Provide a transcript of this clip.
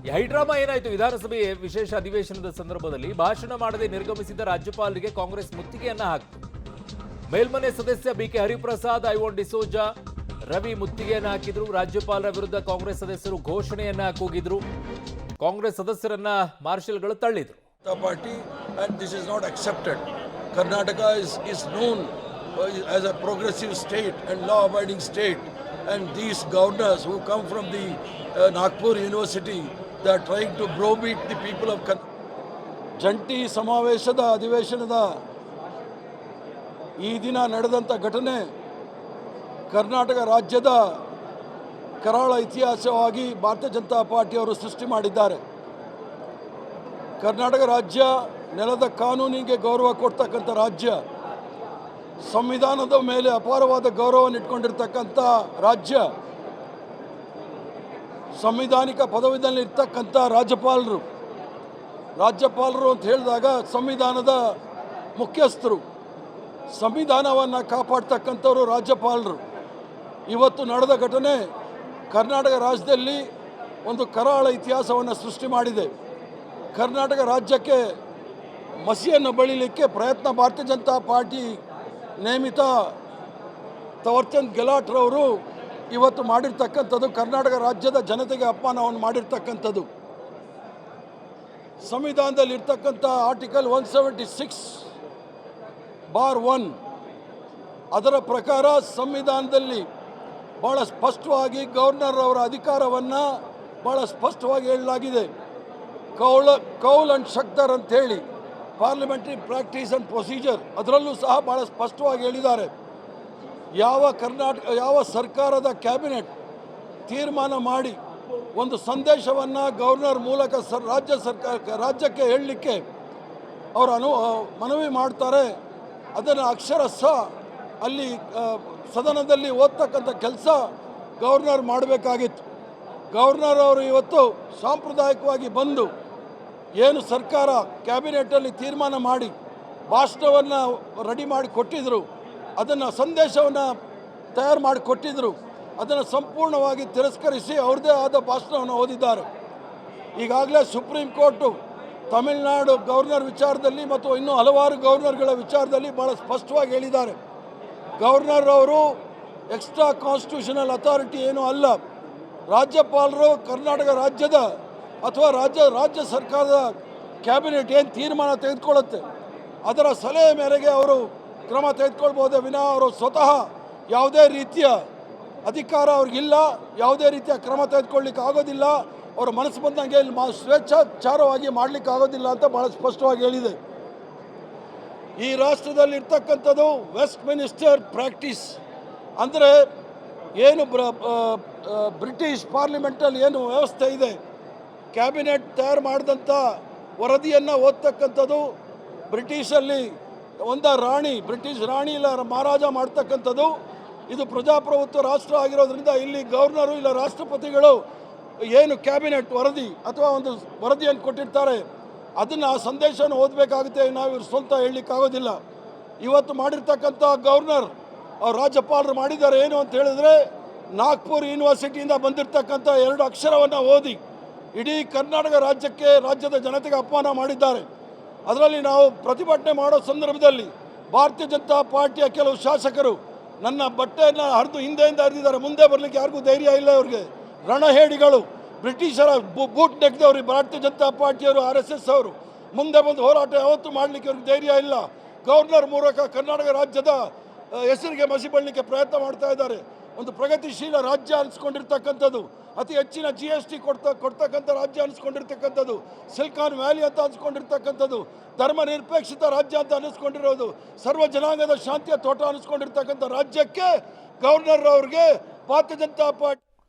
ಈ ಹೈಡ್ರಾಮಾ ಏನಾಯಿತು? ವಿಧಾನಸಭೆ ವಿಶೇಷ ಅಧಿವೇಶನದ ಸಂದರ್ಭದಲ್ಲಿ ಭಾಷಣ ಮಾಡದೆ ನಿರ್ಗಮಿಸಿದ ರಾಜ್ಯಪಾಲರಿಗೆ ಕಾಂಗ್ರೆಸ್ ಮುತ್ತಿಗೆಯನ್ನ ಹಾಕಿತು. ಮೇಲ್ಮನೆ ಸದಸ್ಯ ಬಿಕೆ ಹರಿಪ್ರಸಾದ್, ಐವನ್ ಡಿಸೋಜಾ, ರವಿ ಮುತ್ತಿಗೆಯನ್ನ ಹಾಕಿದ್ರು. ರಾಜ್ಯಪಾಲರ ವಿರುದ್ಧ ಕಾಂಗ್ರೆಸ್ ಸದಸ್ಯರು ಘೋಷಣೆಯನ್ನ ಕೂಗಿದ್ರು. ಕಾಂಗ್ರೆಸ್ ಸದಸ್ಯರನ್ನ ಮಾರ್ಷಲ್ಗಳು ತಳ್ಳಿದ್ರು. Party and this is not accepted. Karnataka is known as a progressive state and law-abiding state, and these governors who come from the Nagpur University, they are trying to browbeat the people of ಜಂಟಿ ಸಮಾವೇಶದ ಅಧಿವೇಶನದ ಈ ದಿನ ನಡೆದಂಥ ಘಟನೆ ಕರ್ನಾಟಕ ರಾಜ್ಯದ ಕರಾಳ ಇತಿಹಾಸವಾಗಿ ಭಾರತೀಯ ಜನತಾ ಪಾರ್ಟಿಯವರು ಸೃಷ್ಟಿ ಮಾಡಿದ್ದಾರೆ. ಕರ್ನಾಟಕ ರಾಜ್ಯ ನೆಲದ ಕಾನೂನಿಗೆ ಗೌರವ ಕೊಡ್ತಕ್ಕಂಥ ರಾಜ್ಯ, ಸಂವಿಧಾನದ ಮೇಲೆ ಅಪಾರವಾದ ಗೌರವವನ್ನು ಇಟ್ಕೊಂಡಿರ್ತಕ್ಕಂಥ ರಾಜ್ಯ, ಸಂವಿಧಾನಿಕ ಪದವಿಯಲ್ಲಿ ಇರ್ತಕ್ಕಂಥ ರಾಜ್ಯಪಾಲರು ಅಂತ ಹೇಳಿದಾಗ ಸಂವಿಧಾನದ ಮುಖ್ಯಸ್ಥರು, ಸಂವಿಧಾನವನ್ನು ಕಾಪಾಡ್ತಕ್ಕಂಥವರು ರಾಜ್ಯಪಾಲರು. ಇವತ್ತು ನಡೆದ ಘಟನೆ ಕರ್ನಾಟಕ ರಾಜ್ಯದಲ್ಲಿ ಒಂದು ಕರಾಳ ಇತಿಹಾಸವನ್ನು ಸೃಷ್ಟಿ ಮಾಡಿದೆ. ಕರ್ನಾಟಕ ರಾಜ್ಯಕ್ಕೆ ಮಸಿಯನ್ನು ಬಳಿಲಿಕ್ಕೆ ಪ್ರಯತ್ನ ಭಾರತೀಯ ಜನತಾ ಪಾರ್ಟಿ ನೇಮಿತ ತವರ್ಚಂದ್ ಗೆಲಾಟ್ರವರು ಇವತ್ತು ಮಾಡಿರ್ತಕ್ಕಂಥದ್ದು ಕರ್ನಾಟಕ ರಾಜ್ಯದ ಜನತೆಗೆ ಅಪಮಾನವನ್ನು ಮಾಡಿರ್ತಕ್ಕಂಥದ್ದು. ಸಂವಿಧಾನದಲ್ಲಿ ಇರ್ತಕ್ಕಂಥ ಆರ್ಟಿಕಲ್ 176(1) ಅದರ ಪ್ರಕಾರ ಸಂವಿಧಾನದಲ್ಲಿ ಭಾಳ ಸ್ಪಷ್ಟವಾಗಿ ಗವರ್ನರ್ ಅವರ ಅಧಿಕಾರವನ್ನು ಭಾಳ ಸ್ಪಷ್ಟವಾಗಿ ಹೇಳಲಾಗಿದೆ. ಕೌಲ್ ಅಂಡ್ ಶಕ್ದರ್ ಅಂಥೇಳಿ ಪಾರ್ಲಿಮೆಂಟ್ರಿ ಪ್ರಾಕ್ಟೀಸ್ ಆ್ಯಂಡ್ ಪ್ರೊಸೀಜರ್ ಅದರಲ್ಲೂ ಸಹ ಭಾಳ ಸ್ಪಷ್ಟವಾಗಿ ಹೇಳಿದ್ದಾರೆ. ಯಾವ ಸರ್ಕಾರದ ಕ್ಯಾಬಿನೆಟ್ ತೀರ್ಮಾನ ಮಾಡಿ ಒಂದು ಸಂದೇಶವನ್ನು ಗವರ್ನರ್ ಮೂಲಕ ರಾಜ್ಯಕ್ಕೆ ಹೇಳಲಿಕ್ಕೆ ಅವರು ಮನವಿ ಮಾಡ್ತಾರೆ, ಅದನ್ನು ಅಕ್ಷರಶಃ ಅಲ್ಲಿ ಸದನದಲ್ಲಿ ಓದ್ತಕ್ಕಂಥ ಕೆಲಸ ಗವರ್ನರ್ ಮಾಡಬೇಕಾಗಿತ್ತು. ಗವರ್ನರ್ ಅವರು ಇವತ್ತು ಸಾಂಪ್ರದಾಯಿಕವಾಗಿ ಬಂದು ಏನು ಸರ್ಕಾರ ಕ್ಯಾಬಿನೆಟಲ್ಲಿ ತೀರ್ಮಾನ ಮಾಡಿ ಭಾಷಣವನ್ನು ರೆಡಿ ಮಾಡಿ ಕೊಟ್ಟಿದ್ದರು, ಅದನ್ನು ಸಂದೇಶವನ್ನು ತಯಾರು ಮಾಡಿ ಕೊಟ್ಟಿದ್ದರು, ಅದನ್ನು ಸಂಪೂರ್ಣವಾಗಿ ತಿರಸ್ಕರಿಸಿ ಅವ್ರದ್ದೇ ಆದ ಭಾಷಣವನ್ನು ಓದಿದ್ದಾರೆ. ಈಗಾಗಲೇ ಸುಪ್ರೀಂ ಕೋರ್ಟು ತಮಿಳುನಾಡು ಗವರ್ನರ್ ವಿಚಾರದಲ್ಲಿ ಮತ್ತು ಇನ್ನೂ ಹಲವಾರು ಗವರ್ನರ್ಗಳ ವಿಚಾರದಲ್ಲಿ ಭಾಳ ಸ್ಪಷ್ಟವಾಗಿ ಹೇಳಿದ್ದಾರೆ. ಗವರ್ನರ್ ಅವರು ಎಕ್ಸ್ಟ್ರಾ ಕಾನ್ಸ್ಟಿಟ್ಯೂಷನಲ್ ಅಥಾರಿಟಿ ಏನೂ ಅಲ್ಲ. ರಾಜ್ಯಪಾಲರು ಕರ್ನಾಟಕ ರಾಜ್ಯದ ಅಥವಾ ರಾಜ್ಯ ಸರ್ಕಾರದ ಕ್ಯಾಬಿನೆಟ್ ಏನು ತೀರ್ಮಾನ ತೆಗೆದುಕೊಳ್ಳುತ್ತೆ ಅದರ ಸಲಹೆ ಮೇರೆಗೆ ಅವರು ಕ್ರಮ ತೆಗೆದುಕೊಳ್ಬೋದೇ ವಿನಃ ಅವರು ಸ್ವತಃ ಯಾವುದೇ ರೀತಿಯ ಅಧಿಕಾರ ಅವ್ರಿಗಿಲ್ಲ, ಯಾವುದೇ ರೀತಿಯ ಕ್ರಮ ತೆಗೆದುಕೊಳ್ಳಿಕ್ಕೆ ಆಗೋದಿಲ್ಲ, ಅವರ ಮನಸ್ಸು ಬಂದಂಗೆ ಸ್ವೇಚ್ಛಾಚಾರವಾಗಿ ಮಾಡಲಿಕ್ಕೆ ಆಗೋದಿಲ್ಲ ಅಂತ ಭಾಳ ಸ್ಪಷ್ಟವಾಗಿ ಹೇಳಿದೆ. ಈ ರಾಷ್ಟ್ರದಲ್ಲಿ ಇರ್ತಕ್ಕಂಥದ್ದು ವೆಸ್ಟ್ ಮಿನಿಸ್ಟರ್ ಪ್ರಾಕ್ಟೀಸ್ ಅಂದರೆ ಏನು ಬ್ರಿಟಿಷ್ ಪಾರ್ಲಿಮೆಂಟಲ್ಲಿ ಏನು ವ್ಯವಸ್ಥೆ ಇದೆ, ಕ್ಯಾಬಿನೆಟ್ ತಯಾರು ಮಾಡಿದಂಥ ವರದಿಯನ್ನು ಓದ್ತಕ್ಕಂಥದ್ದು ಬ್ರಿಟಿಷಲ್ಲಿ ಬ್ರಿಟಿಷ್ ರಾಣಿ ಇಲ್ಲ ಮಹಾರಾಜ ಮಾಡ್ತಕ್ಕಂಥದ್ದು. ಇದು ಪ್ರಜಾಪ್ರಭುತ್ವ ರಾಷ್ಟ್ರ ಆಗಿರೋದ್ರಿಂದ ಇಲ್ಲಿ ಗವರ್ನರು ಇಲ್ಲ ರಾಷ್ಟ್ರಪತಿಗಳು ಏನು ಕ್ಯಾಬಿನೆಟ್ ವರದಿ ಅಥವಾ ಒಂದು ವರದಿಯನ್ನು ಕೊಟ್ಟಿರ್ತಾರೆ ಅದನ್ನು ಆ ಸಂದೇಶವನ್ನು ಓದಬೇಕಾಗುತ್ತೆ, ನಾವು ಇವ್ರು ಸ್ವಂತ ಹೇಳಲಿಕ್ಕಾಗೋದಿಲ್ಲ. ಇವತ್ತು ಮಾಡಿರ್ತಕ್ಕಂಥ ಗವರ್ನರ್ ಅವ್ರು ರಾಜ್ಯಪಾಲರು ಮಾಡಿದ್ದಾರೆ ಏನು ಅಂತ ಹೇಳಿದ್ರೆ ನಾಗ್ಪುರ್ ಯೂನಿವರ್ಸಿಟಿಯಿಂದ ಬಂದಿರತಕ್ಕಂಥ 2 ಅಕ್ಷರವನ್ನು ಓದಿ ಇಡೀ ಕರ್ನಾಟಕ ರಾಜ್ಯದ ಜನತೆಗೆ ಅಪಮಾನ ಮಾಡಿದ್ದಾರೆ. ಅದರಲ್ಲಿ ನಾವು ಪ್ರತಿಭಟನೆ ಮಾಡೋ ಸಂದರ್ಭದಲ್ಲಿ ಭಾರತೀಯ ಜನತಾ ಪಾರ್ಟಿಯ ಕೆಲವು ಶಾಸಕರು ನನ್ನ ಬಟ್ಟೆಯನ್ನು ಹಿಂದೆಯಿಂದ ಹರಿದಿದ್ದಾರೆ, ಮುಂದೆ ಬರಲಿಕ್ಕೆ ಯಾರಿಗೂ ಧೈರ್ಯ ಇಲ್ಲ. ಅವ್ರಿಗೆ ರಣಹೇಡಿಗಳು, ಬ್ರಿಟಿಷರ ಬೂಟ್ ನೆಕ್ದವರು ಭಾರತೀಯ ಜನತಾ ಪಾರ್ಟಿಯವರು, RSS ಅವರು ಮುಂದೆ ಬಂದು ಹೋರಾಟ ಯಾವತ್ತೂ ಮಾಡಲಿಕ್ಕೆ ಅವ್ರಿಗೆ ಧೈರ್ಯ ಇಲ್ಲ. ಗವರ್ನರ್ ಮೂಲಕ ಕರ್ನಾಟಕ ರಾಜ್ಯದ ಹೆಸರಿಗೆ ಮಸಿ ಬಳ್ಳಲಿಕ್ಕೆ ಪ್ರಯತ್ನ ಮಾಡ್ತಾ ಇದ್ದಾರೆ. ಒಂದು ಪ್ರಗತಿಶೀಲ ರಾಜ್ಯ ಅನಿಸ್ಕೊಂಡಿರ್ತಕ್ಕಂಥದ್ದು, ಅತಿ ಹೆಚ್ಚಿನ GST ಕೊಡ್ತಕ್ಕಂಥ ರಾಜ್ಯ ಅನಿಸ್ಕೊಂಡಿರ್ತಕ್ಕಂಥದ್ದು, ಸಿಲಿಕಾನ್ ವ್ಯಾಲಿ ಅಂತ ಅನಿಸ್ಕೊಂಡಿರ್ತಕ್ಕಂಥದ್ದು, ಧರ್ಮ ನಿರಪೇಕ್ಷಿತ ರಾಜ್ಯ ಅಂತ ಅನಿಸ್ಕೊಂಡಿರೋದು, ಸರ್ವ ಜನಾಂಗದ ಶಾಂತಿಯ ತೋಟ ಅನಿಸ್ಕೊಂಡಿರ್ತಕ್ಕಂಥ ರಾಜ್ಯಕ್ಕೆ ಗವರ್ನರ್ ಅವ್ರಿಗೆ ಭಾರತೀಯ ಜನತಾ ಪಾರ್ಟಿ